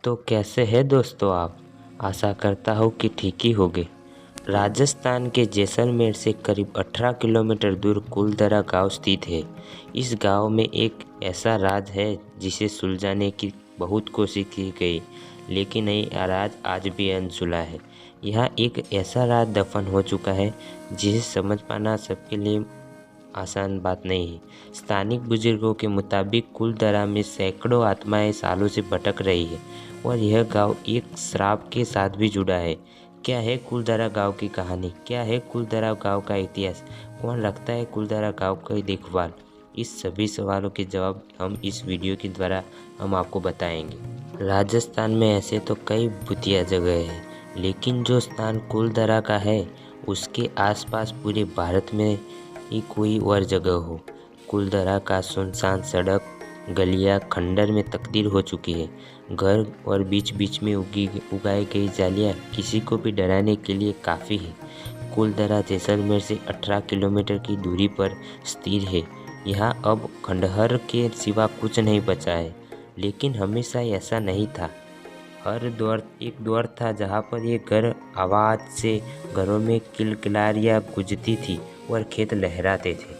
तो कैसे हैं दोस्तों आप। आशा करता हूँ कि ठीक ही होंगे। राजस्थान के जैसलमेर से करीब 18 किलोमीटर दूर कुलधरा गांव स्थित है। इस गांव में एक ऐसा राज है जिसे सुलझाने की बहुत कोशिश की गई, लेकिन यह राज आज भी अनसुलझा है। यहाँ एक ऐसा राज दफन हो चुका है जिसे समझ पाना सबके लिए आसान बात नहीं है। स्थानिक बुजुर्गों के मुताबिक कुलधरा में सैकड़ों आत्माएं सालों से भटक रही है और यह गांव एक श्राप के साथ भी जुड़ा है। क्या है कुलधरा गांव की कहानी? क्या है कुलधरा गांव का इतिहास? कौन रखता है कुलधरा गांव की देखभाल? इस सभी सवालों के जवाब हम इस वीडियो के द्वारा हम आपको बताएंगे। राजस्थान में ऐसे तो कई भूतिया जगह है, लेकिन जो स्थान कुलधरा का है उसके आसपास पूरे भारत में ही कोई और जगह हो। कुलधरा का सुनसान सड़क, गलियां खंडर में तब्दील हो चुकी है। घर और बीच बीच में उगाई गई जालियां किसी को भी डराने के लिए काफ़ी है। कुलधरा जैसलमेर से 18 किलोमीटर की दूरी पर स्थित है। यहाँ अब खंडहर के सिवा कुछ नहीं बचा है, लेकिन हमेशा ऐसा नहीं था। एक दौर था जहाँ पर ये घर आवाज़ से घरों में किलकिलारियाँ गूंजती थी और खेत लहराते थे।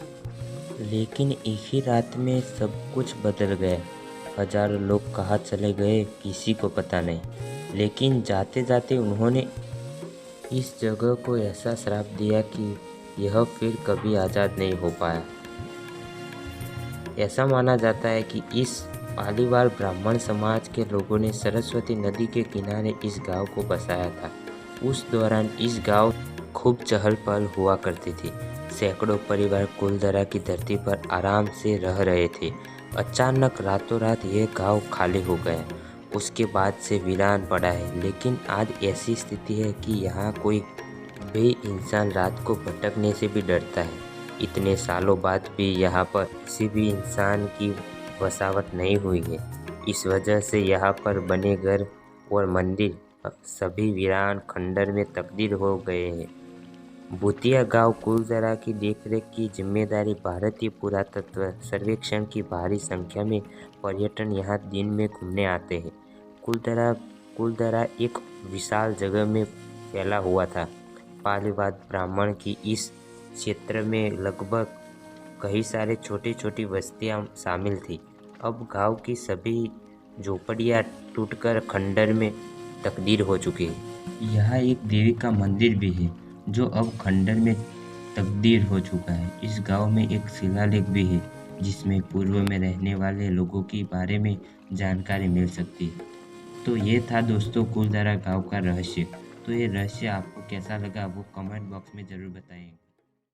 लेकिन एक ही रात में सब कुछ बदल गया। हजारों लोग कहाँ चले गए किसी को पता नहीं, लेकिन जाते जाते उन्होंने इस जगह को ऐसा श्राप दिया कि यह फिर कभी आज़ाद नहीं हो पाया। ऐसा माना जाता है कि इस पहली बार ब्राह्मण समाज के लोगों ने सरस्वती नदी के किनारे इस गांव को बसाया था। उस दौरान इस गांव खूब चहल पहल हुआ करती थी। सैकड़ों परिवार कुलधरा की धरती पर आराम से रह रहे थे। अचानक रातों रात यह गांव खाली हो गया। उसके बाद से वीरान पड़ा है, लेकिन आज ऐसी स्थिति है कि यहाँ कोई भी इंसान रात को भटकने से भी डरता है। इतने सालों बाद भी यहाँ पर किसी भी इंसान की बसावट नहीं हुई है। इस वजह से यहाँ पर बने घर और मंदिर सभी वीरान खंडर में तब्दील हो गए हैं। भूतिया गांव कुलधरा की देखरेख की जिम्मेदारी भारतीय पुरातत्व सर्वेक्षण की भारी संख्या में पर्यटन यहाँ दिन में घूमने आते हैं। कुलधरा एक विशाल जगह में फैला हुआ था। पालीवाद ब्राह्मण की इस क्षेत्र में लगभग कई सारे छोटी छोटी बस्तियां शामिल थी। अब गांव की सभी झोपड़ियां टूटकर खंडर में तब्दील हो चुकी है। यहाँ एक देवी का मंदिर भी है जो अब खंडर में तब्दील हो चुका है। इस गांव में एक शिलालेख भी है जिसमें पूर्व में रहने वाले लोगों के बारे में जानकारी मिल सकती है। तो ये था दोस्तों कुलधरा गांव का रहस्य। तो ये रहस्य आपको कैसा लगा वो कमेंट बॉक्स में ज़रूर बताएं।